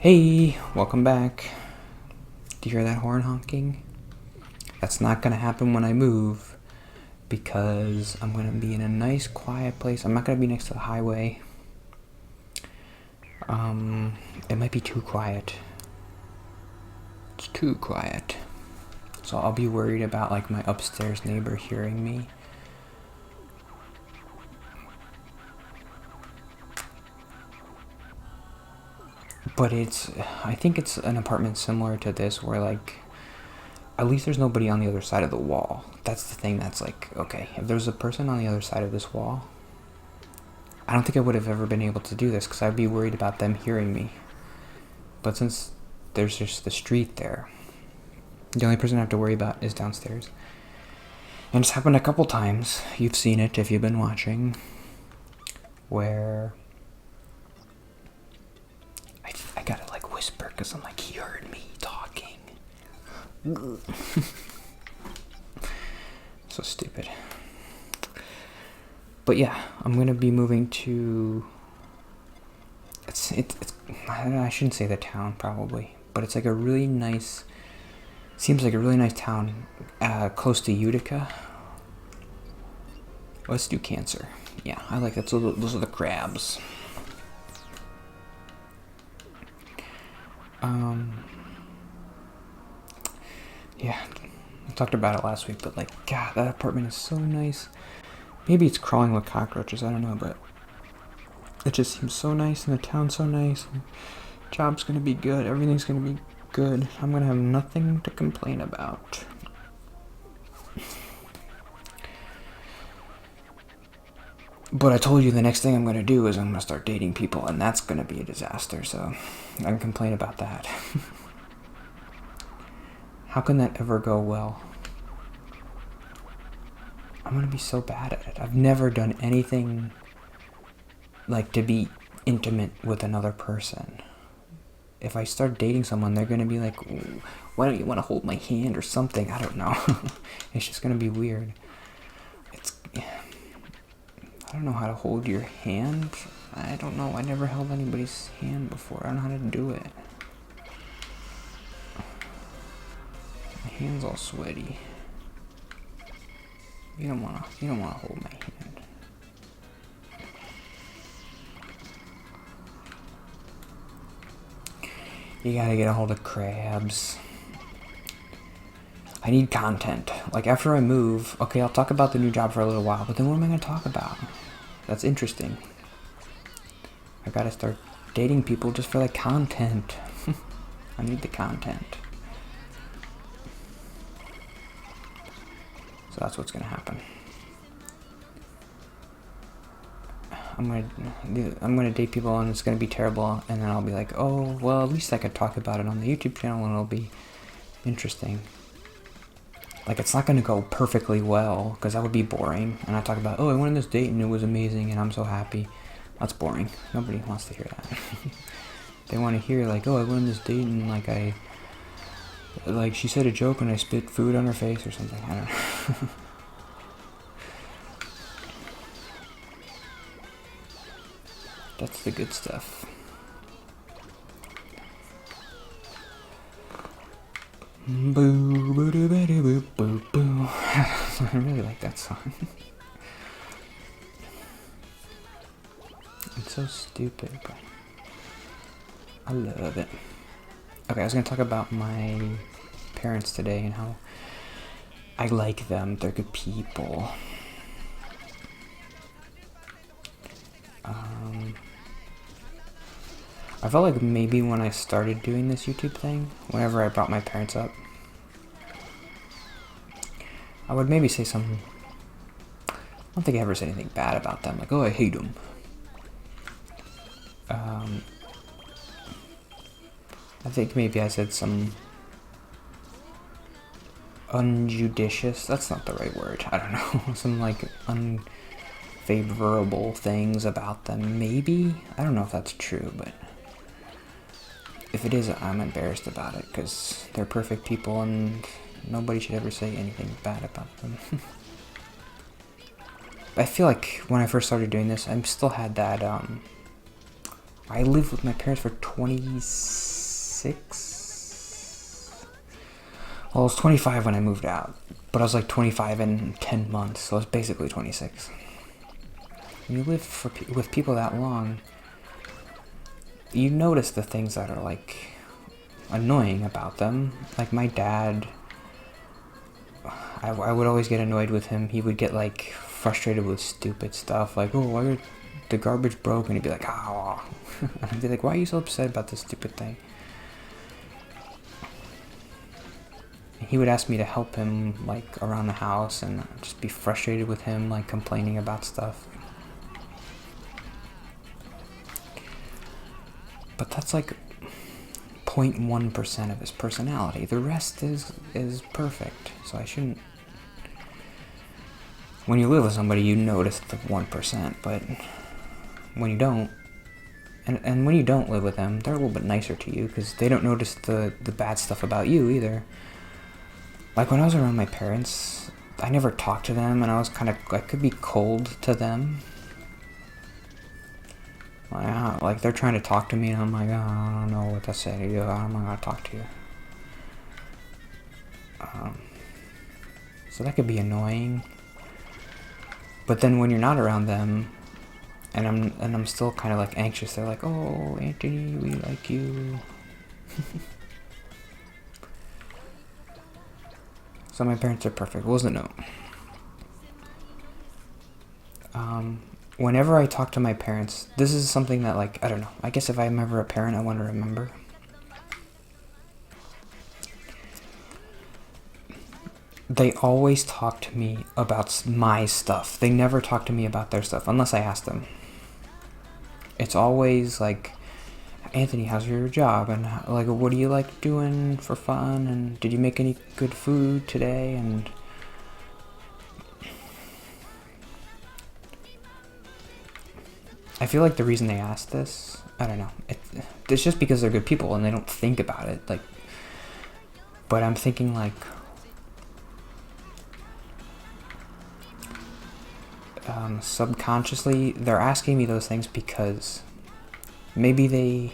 Hey, welcome back. Do you hear that horn honking? That's not gonna happen when I move because I'm gonna be in a nice quiet place. I'm not gonna be next to the highway. It might be too quiet. It's too quiet. So I'll be worried about like my upstairs neighbor hearing me. But I think it's an apartment similar to this where like, at least there's nobody on the other side of the wall. That's the thing that's like, okay, if there's a person on the other side of this wall, I don't think I would have ever been able to do this because I'd be worried about them hearing me. But since there's just the street there, the only person I have to worry about is downstairs. And it's happened a couple times. You've seen it if you've been watching, where I gotta like whisper because I'm like, he heard me talking. So stupid. But yeah, I'm gonna be moving to. It's I shouldn't say the town probably, but it's like a really nice. Seems like a really nice town, close to Utica. Let's do Cancer. Yeah, I like that. So those are the crabs. Yeah, I talked about it last week, but like, God, that apartment is so nice. Maybe it's crawling with cockroaches, I don't know, but it just seems so nice, and the town's so nice. And job's gonna be good, everything's gonna be good. I'm gonna have nothing to complain about. But I told you the next thing I'm gonna do is I'm gonna start dating people, and that's gonna be a disaster, so I can complain about that. How can that ever go well? I'm gonna be so bad at it. I've never done anything like to be intimate with another person. If I start dating someone, they're gonna be like, why don't you want to hold my hand or something? I don't know. It's just gonna be weird. I don't know how to hold your hand. I don't know. I never held anybody's hand before. I don't know how to do it. My hand's all sweaty. You don't wanna hold my hand. You gotta get a hold of crabs. I need content. Like after I move, okay, I'll talk about the new job for a little while, but then what am I gonna talk about? That's interesting. I gotta start dating people just for like content. I need the content. So that's what's gonna happen. I'm gonna date people and it's gonna be terrible, and then I'll be like, oh well, at least I could talk about it on the YouTube channel and it'll be interesting. Like it's not gonna go perfectly well because that would be boring. And I talk about, oh, I went on this date and it was amazing and I'm so happy. That's boring. Nobody wants to hear that. They want to hear like, oh, I went on this date and like she said a joke and I spit food on her face or something. I don't know. That's the good stuff. Boo, boo, boo, boo, boo, boo, boo. I really like that song. It's so stupid, but I love it. Okay, I was gonna talk about my parents today and how I like them. They're good people. I felt like maybe when I started doing this YouTube thing, whenever I brought my parents up, I would maybe say some. I don't think I ever said anything bad about them, like, oh, I hate them. I think maybe I said some unjudicious, that's not the right word, I don't know, some like unfavorable things about them, maybe? I don't know if that's true, but if it is, I'm embarrassed about it because they're perfect people and nobody should ever say anything bad about them. I feel like when I first started doing this, I still had that, I lived with my parents for 26. Well, I was 25 when I moved out, but I was like 25 in 10 months, so I was basically 26. When you live with people that long, you notice the things that are like annoying about them. Like my dad, I would always get annoyed with him. He would get like frustrated with stupid stuff, like, oh, why are the garbage broke? And he'd be like, oh. And I'd be like, why are you so upset about this stupid thing? And he would ask me to help him like around the house, and I'd just be frustrated with him, like complaining about stuff. But that's like 0.1% of his personality. The rest is perfect. So I shouldn't... When you live with somebody, you notice the 1%, but when you don't, and when you don't live with them, they're a little bit nicer to you because they don't notice the bad stuff about you either. Like when I was around my parents, I never talked to them, and I was kind of, I could be cold to them. Like they're trying to talk to me, and I'm like, oh, I don't know what to say to you. I'm not gonna talk to you. So that could be annoying. But then when you're not around them, and I'm still kind of like anxious, they're like, oh, Anthony, we like you. So my parents are perfect. What was the note? Whenever I talk to my parents, this is something that, like, I don't know. I guess if I'm ever a parent, I want to remember. They always talk to me about my stuff. They never talk to me about their stuff, unless I ask them. It's always like, Anthony, how's your job? And like, what do you like doing for fun? And did you make any good food today? And I feel like the reason they ask this, I don't know. It's just because they're good people and they don't think about it. Like, but I'm thinking like, subconsciously, they're asking me those things because maybe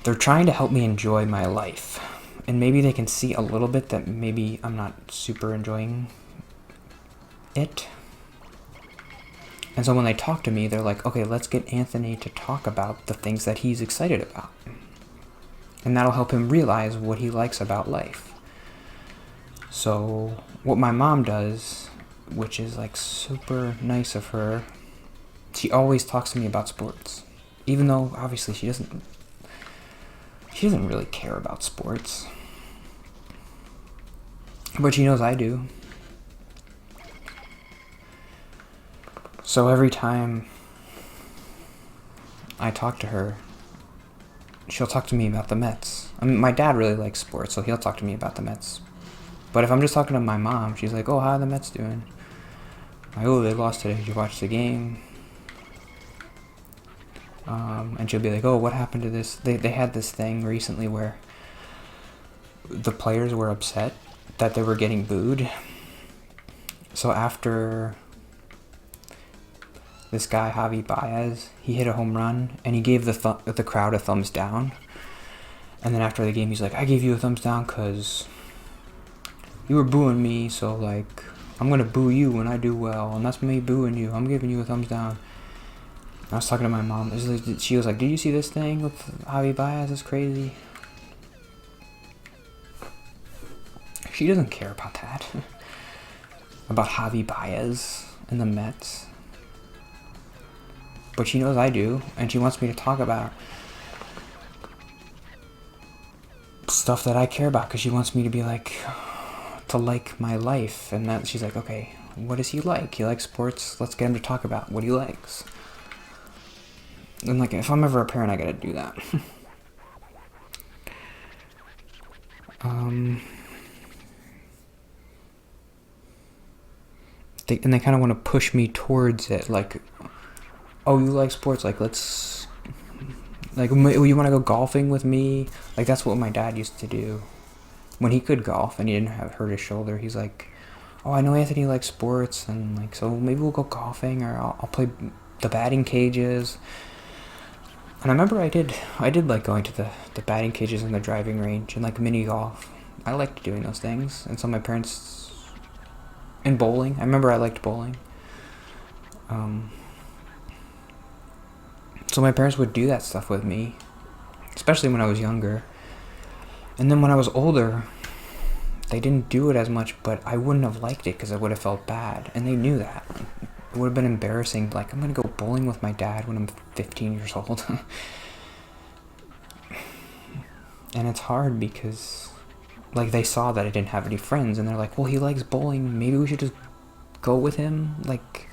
they're trying to help me enjoy my life. And maybe they can see a little bit that maybe I'm not super enjoying it. And so when they talk to me, they're like, okay, let's get Anthony to talk about the things that he's excited about. And that'll help him realize what he likes about life. So what my mom does, which is like super nice of her, she always talks to me about sports. Even though obviously she doesn't really care about sports. But she knows I do. So every time I talk to her, she'll talk to me about the Mets. I mean, my dad really likes sports, so he'll talk to me about the Mets. But if I'm just talking to my mom, she's like, oh, how are the Mets doing? I'm like, oh, they lost today. Did you watch the game? And she'll be like, oh, what happened to this? They had this thing recently where the players were upset that they were getting booed. So after this guy, Javi Baez, he hit a home run, and he gave the crowd a thumbs down. And then after the game, he's like, I gave you a thumbs down because you were booing me, so, like, I'm going to boo you when I do well, and that's me booing you. I'm giving you a thumbs down. I was talking to my mom. She was like, did you see this thing with Javi Baez? It's crazy. She doesn't care about that. About Javi Baez and the Mets. But she knows I do, and she wants me to talk about stuff that I care about, because she wants me to be like, to like my life. And that she's like, okay, what does he like? He likes sports. Let's get him to talk about what he likes. And like, if I'm ever a parent, I gotta do that. They kind of want to push me towards it, like, oh, you like sports, like, let's, like, you want to go golfing with me? Like, that's what my dad used to do. When he could golf and he didn't hurt his shoulder, he's like, oh, I know Anthony likes sports, and, like, so maybe we'll go golfing, or I'll play the batting cages. And I remember I did like going to the batting cages and the driving range and like mini golf. I liked doing those things. And so my parents, and bowling. I remember I liked bowling. So my parents would do that stuff with me, especially when I was younger. And then when I was older, they didn't do it as much, but I wouldn't have liked it because I would have felt bad. And they knew that. It would have been embarrassing. Like, I'm going to go bowling with my dad when I'm 15 years old. And it's hard because, like, they saw that I didn't have any friends. And they're like, well, he likes bowling. Maybe we should just go with him. Like,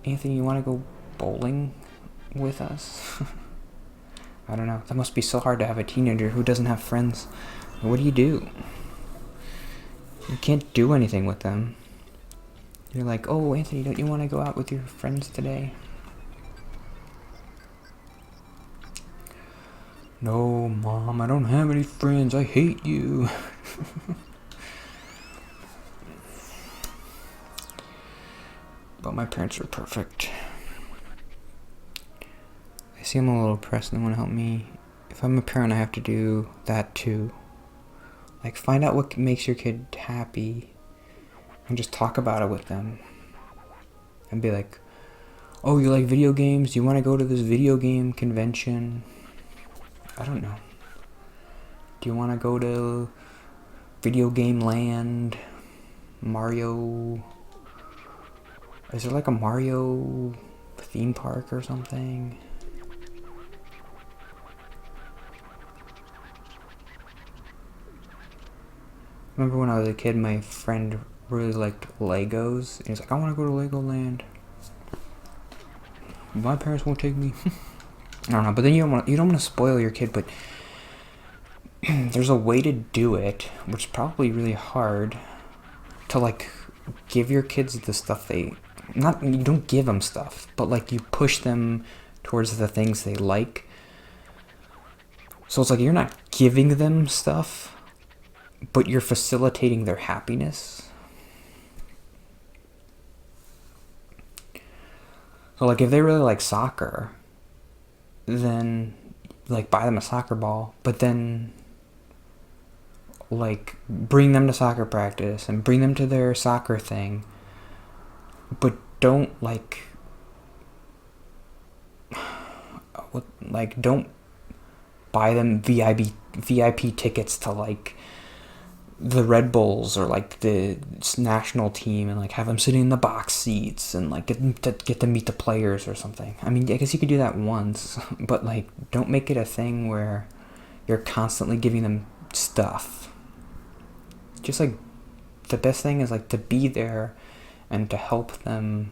Anthony, you want to go bowling with us? I don't know. That must be so hard to have a teenager who doesn't have friends. What do? You can't do anything with them. You're like, oh, Anthony, don't you want to go out with your friends today? No, Mom, I don't have any friends. I hate you. But my parents are perfect. They see I'm a little depressed and they want to help me. If I'm a parent, I have to do that too. Like, find out what makes your kid happy and just talk about it with them. And be like, oh, you like video games? Do you want to go to this video game convention? I don't know. Do you want to go to Video Game Land? Mario? Is there like a Mario theme park or something? Remember when I was a kid, my friend really liked Legos. He was like, I want to go to Legoland. My parents won't take me. I don't know, but then you don't want to spoil your kid, but there's a way to do it, which is probably really hard, to like give your kids the stuff you don't give them stuff, but like you push them towards the things they like. So it's like you're not giving them stuff, but you're facilitating their happiness. So like if they really like soccer, then like buy them a soccer ball, but then like bring them to soccer practice and bring them to their soccer thing, but don't don't buy them VIP tickets to like the Red Bulls or like the national team and like have them sitting in the box seats and like get to meet the players or something. I mean, I guess you could do that once, but like don't make it a thing where you're constantly giving them stuff. Just like the best thing is like to be there and to help them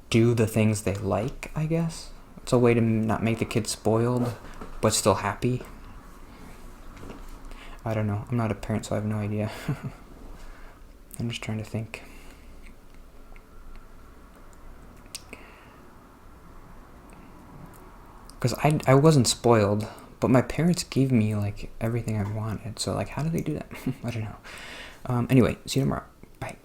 do the things they like, I guess. It's a way to not make the kid spoiled but still happy. I don't know. I'm not a parent, so I have no idea. I'm just trying to think. Because I wasn't spoiled, but my parents gave me like everything I wanted. So like, how do they do that? I don't know. Anyway, see you tomorrow. Bye.